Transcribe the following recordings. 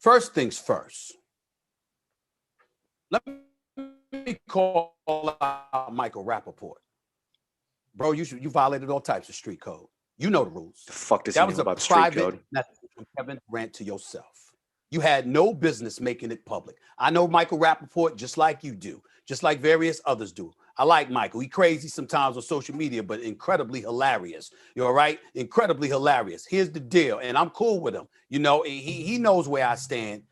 First things first. Let me call out Michael Rappaport. Bro, you violated all types of street code. You know the rules. The fuck does he know about street code? Message from Kevin Durant to yourself. You had no business making it public. I know Michael Rappaport just like you do, just like various others do. I like Michael. He crazy sometimes on social media, but incredibly hilarious. You all right? Incredibly hilarious. Here's the deal, and I'm cool with him. You know, he knows where I stand.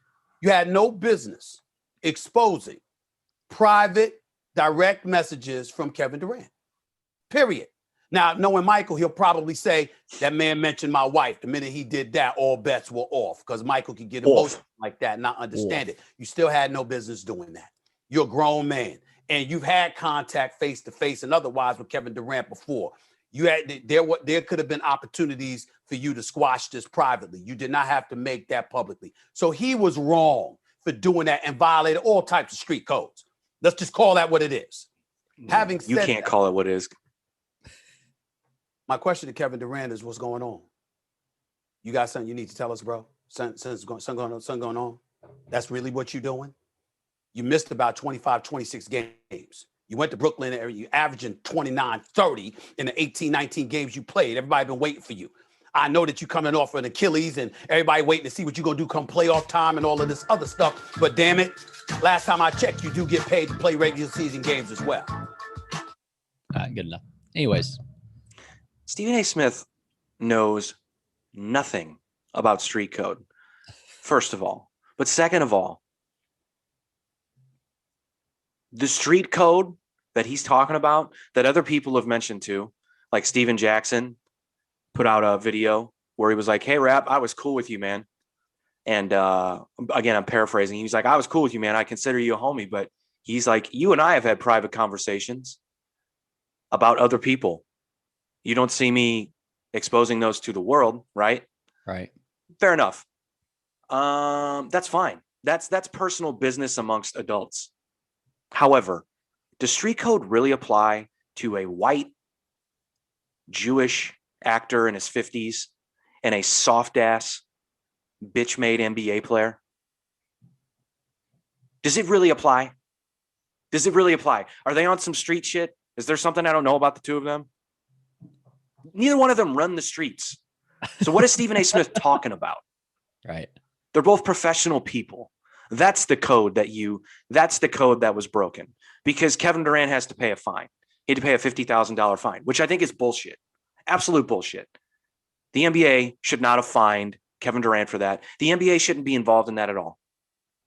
You had no business exposing private, direct messages from Kevin Durant. Period. Now, knowing Michael, he'll probably say that man mentioned my wife. The minute he did that, all bets were off because Michael could get emotional like that and not understand it. You still had no business doing that. You're a grown man and you've had contact face to face and otherwise with Kevin Durant before. There could have been opportunities for you to squash this privately. You did not have to make that publicly. So he was wrong for doing that and violated all types of street codes. Let's just call that what it is. Having said you can't call it what it is. My question to Kevin Durant is, what's going on? You got something you need to tell us, bro? Something going on? That's really what you're doing? You missed about 25, 26 games. You went to Brooklyn area, you averaging 29, 30 in the 18, 19 games you played. Everybody been waiting for you. I know that you're coming off an Achilles and everybody waiting to see what you're going to do come playoff time and all of this other stuff. But damn it, last time I checked, you do get paid to play regular season games as well. All right, good enough. Anyways. Stephen A. Smith knows nothing about street code, first of all. But second of all, the street code that he's talking about, that other people have mentioned too, like Steven Jackson put out a video where he was like, hey, Rap, I was cool with you, man. And again, I'm paraphrasing. He was like, I was cool with you, man. I consider you a homie. But he's like, you and I have had private conversations about other people. You don't see me exposing those to the world, right? Right. Fair enough. That's fine. That's personal business amongst adults. However, does street code really apply to a white Jewish actor in his 50s and a soft ass bitch-made NBA player? Does it really apply? Does it really apply? Are they on some street shit? Is there something I don't know about the two of them? Neither one of them run the streets. So what is Stephen A. Smith talking about? Right. They're both professional people. That's the code that was broken because Kevin Durant has to pay a fine. He had to pay a $50,000 fine, which I think is bullshit. Absolute bullshit. The NBA should not have fined Kevin Durant for that. The NBA shouldn't be involved in that at all.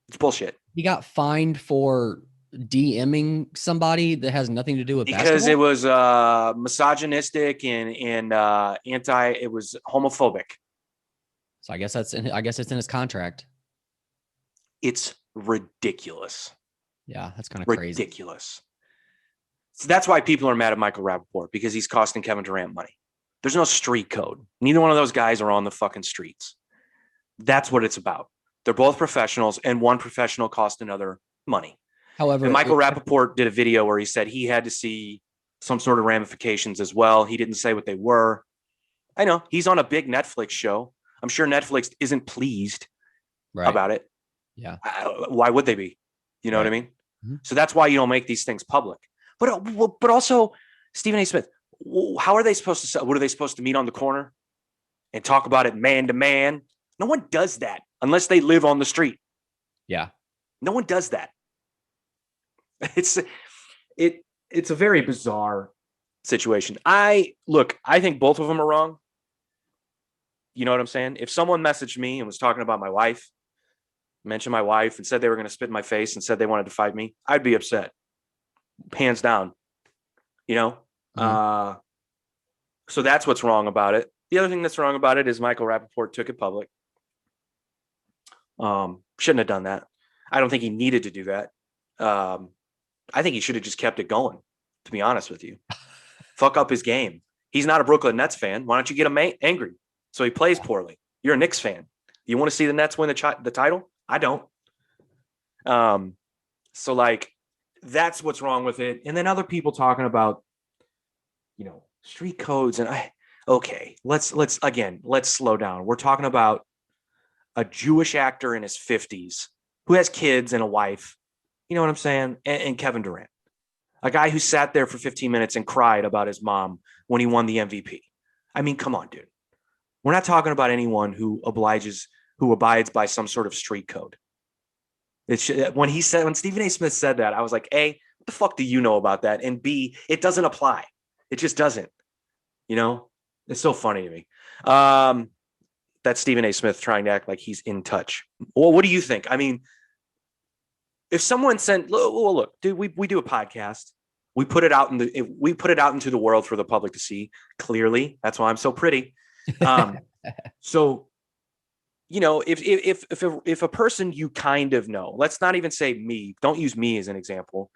It's bullshit. He got fined for DMing somebody that has nothing to do with because basketball? it was misogynistic and it was homophobic. So I guess it's in his contract. It's ridiculous. Yeah, that's kind of crazy. Ridiculous. So that's why people are mad at Michael Rappaport, because he's costing Kevin Durant money. There's no street code. Neither one of those guys are on the fucking streets. That's what it's about. They're both professionals, and one professional cost another money. However, and Michael Rappaport did a video where he said he had to see some sort of ramifications as well. He didn't say what they were. I know he's on a big Netflix show. I'm sure Netflix isn't pleased about it. Yeah. Why would they be? You know what I mean? Mm-hmm. So that's why you don't make these things public. But also, Stephen A. Smith, how are they supposed to sell? What are they supposed to meet on the corner and talk about it man to man? No one does that unless they live on the street. Yeah. No one does that. It's a very bizarre situation. I think both of them are wrong. You know what I'm saying? If someone messaged me and was talking about my wife, mentioned my wife and said they were going to spit in my face and said they wanted to fight me, I'd be upset. Hands down. You know? Mm-hmm. So that's what's wrong about it. The other thing that's wrong about it is Michael Rappaport took it public. Shouldn't have done that. I don't think he needed to do that. I think he should have just kept it going, to be honest with you. Fuck up his game. He's not a Brooklyn Nets fan. Why don't you get him angry so he plays poorly? You're a Knicks fan. You want to see the Nets win the title? I don't. So like, that's what's wrong with it. And then other people talking about, street codes. And let's slow down. We're talking about a Jewish actor in his 50s who has kids and a wife. You know what I'm saying? And Kevin Durant, a guy who sat there for 15 minutes and cried about his mom when he won the MVP. I mean, come on, dude. We're not talking about anyone who abides by some sort of street code. When Stephen A. Smith said that, I was like, A, what the fuck do you know about that? And B, it doesn't apply. It just doesn't. You know, it's so funny to me. That's Stephen A. Smith trying to act like he's in touch. Well, what do you think? I mean, if someone sent, well, look, dude, we do a podcast. We put it out into the world for the public to see. Clearly, that's why I'm so pretty. So, you know, if a person you kind of know, let's not even say me. Don't use me as an example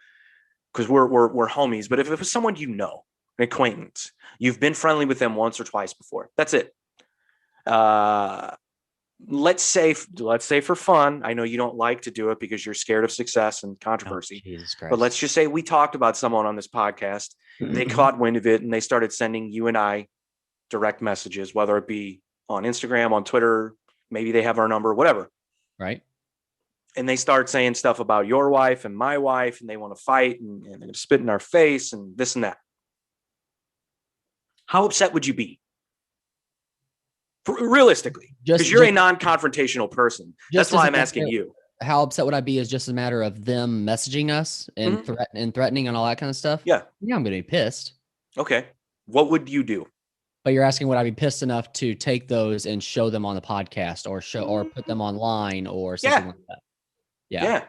because we're homies. But if it was someone you know, an acquaintance, you've been friendly with them once or twice before. That's it. Let's say for fun, I know you don't like to do it because you're scared of success and controversy, Jesus Christ. but let's just say we talked about someone on this podcast, they caught wind of it and they started sending you and I direct messages, whether it be on Instagram, on Twitter, maybe they have our number, whatever. Right. And they start saying stuff about your wife and my wife, and they want to fight and they're going to spit in our face and this and that. How upset would you be? Realistically, because you're a non-confrontational person. That's why I'm asking you. How upset would I be is just a matter of them messaging us and threatening and all that kind of stuff. Yeah, I'm going to be pissed. Okay. What would you do? But you're asking, would I be pissed enough to take those and show them on the podcast or put them online or something like that? Yeah.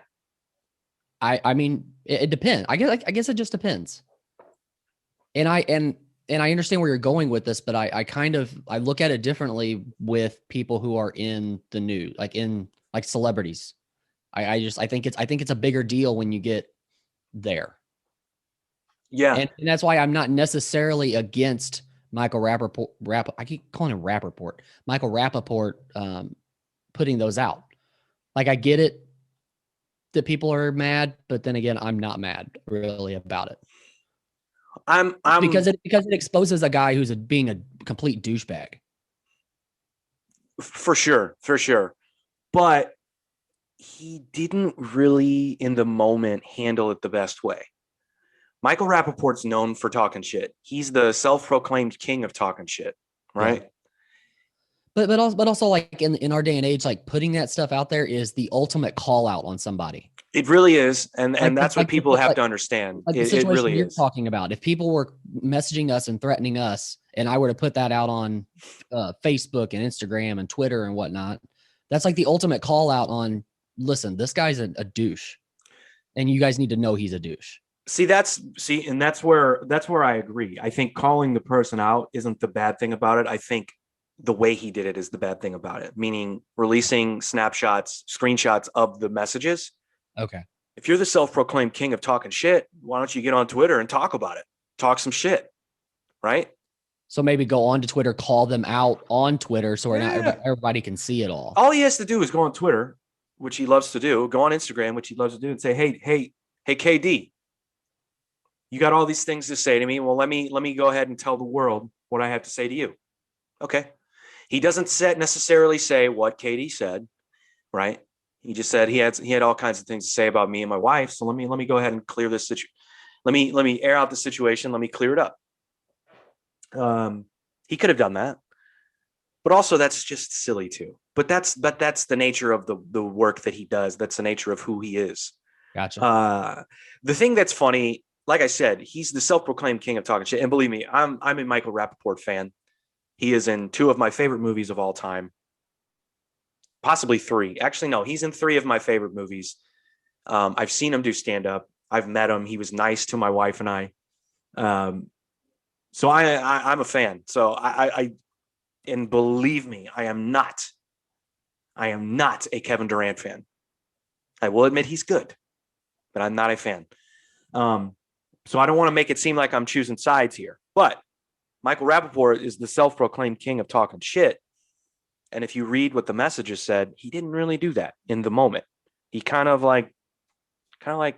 I mean, it depends. I guess it just depends. And I understand where you're going with this, but I look at it differently with people who are in the news, like celebrities. I think it's a bigger deal when you get there. Yeah. And that's why I'm not necessarily against Michael Rappaport. I keep calling him Rappaport. Michael Rappaport putting those out. Like, I get it that people are mad, but then again, I'm not mad really about it. I'm because it exposes a guy who's being a complete douchebag. For sure. But he didn't really in the moment handle it the best way. Michael Rappaport's known for talking shit. He's the self-proclaimed king of talking shit, right? Yeah. But also like in our day and age, like putting that stuff out there is the ultimate call out on somebody. It really is, and that's what people have to understand. Like the situation really you're talking about. If people were messaging us and threatening us, and I were to put that out on Facebook and Instagram and Twitter and whatnot, that's like the ultimate call out on. Listen, this guy's a douche, and you guys need to know he's a douche. And that's where I agree. I think calling the person out isn't the bad thing about it. I think the way he did it is the bad thing about it, meaning releasing screenshots of the messages. Okay. If you're the self-proclaimed king of talking shit, why don't you get on Twitter and talk about it? Talk some shit, right? So maybe go on to Twitter, call them out on Twitter so everybody can see it all. All he has to do is go on Twitter, which he loves to do, go on Instagram, which he loves to do, and say, hey, KD, you got all these things to say to me. Well, let me go ahead and tell the world what I have to say to you. Okay. He doesn't necessarily say what KD said, right? He just said he had all kinds of things to say about me and my wife. So let me go ahead and clear this situation. Let me air out the situation. Let me clear it up. He could have done that, but also that's just silly too. But that's the nature of the work that he does. That's the nature of who he is. Gotcha. The thing that's funny, like I said, he's the self-proclaimed king of talking shit. And believe me, I'm a Michael Rappaport fan. He is in 2 of my favorite movies of all time. Possibly 3. Actually, no, he's in 3 of my favorite movies. I've seen him do stand-up. I've met him. He was nice to my wife and I. So I'm a fan. So and believe me, I am not a Kevin Durant fan. I will admit he's good, but I'm not a fan. So I don't want to make it seem like I'm choosing sides here, but Michael Rappaport is the self-proclaimed king of talking shit. And if you read what the messages said, he didn't really do that in the moment. He kind of like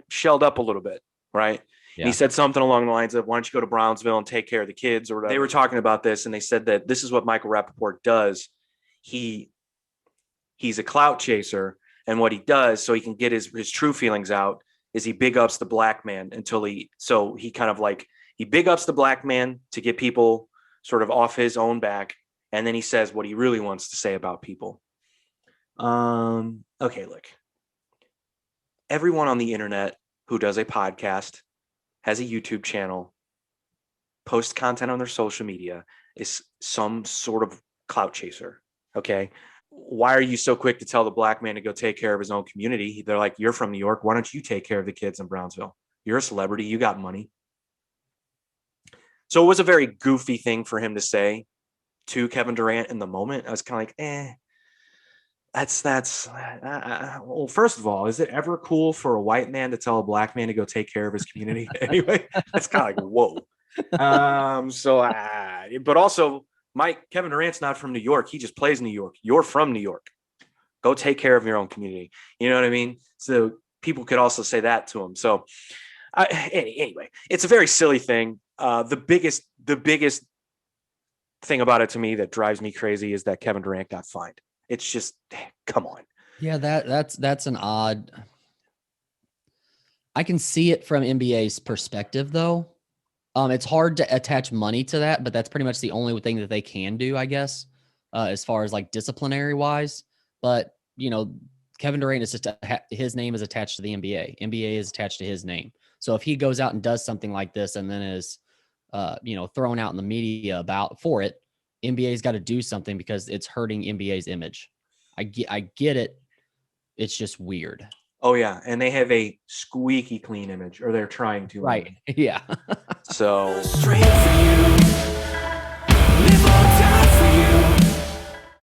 shelled up a little bit, right? Yeah. And he said something along the lines of, why don't you go to Brownsville and take care of the kids or whatever. They were talking about this, and they said that this is what Michael Rappaport does. He he's a clout chaser. And what he does so he can get his true feelings out is he big ups the black man he kind of like, he big ups the black man to get people sort of off his own back. And then he says what he really wants to say about people. Okay, look, everyone on the internet who does a podcast, has a YouTube channel, posts content on their social media is some sort of clout chaser. Okay. Why are you so quick to tell the black man to go take care of his own community? They're like, you're from New York. Why don't you take care of the kids in Brownsville? You're a celebrity. You got money. So it was a very goofy thing for him to say to Kevin Durant in the moment. I was kind of like, well, first of all, is it ever cool for a white man to tell a black man to go take care of his community? Anyway, that's kind of like, whoa. But also, Kevin Durant's not from New York. He just plays New York. You're from New York. Go take care of your own community. You know what I mean? So people could also say that to him. So anyway, it's a very silly thing. The biggest thing about it to me that drives me crazy is that Kevin Durant got fined. It's just, come on. Yeah, that's an odd. I can see it from NBA's perspective, though. It's hard to attach money to that, but that's pretty much the only thing that they can do, I guess, as far as like disciplinary wise. But Kevin Durant is just his name is attached to the NBA. NBA is attached to his name. So if he goes out and does something like this and then is, thrown out in the media for it, NBA's got to do something because it's hurting NBA's image. I get it. It's just weird. Oh yeah, and they have a squeaky clean image, or they're trying to. Right. Yeah. So straight for you.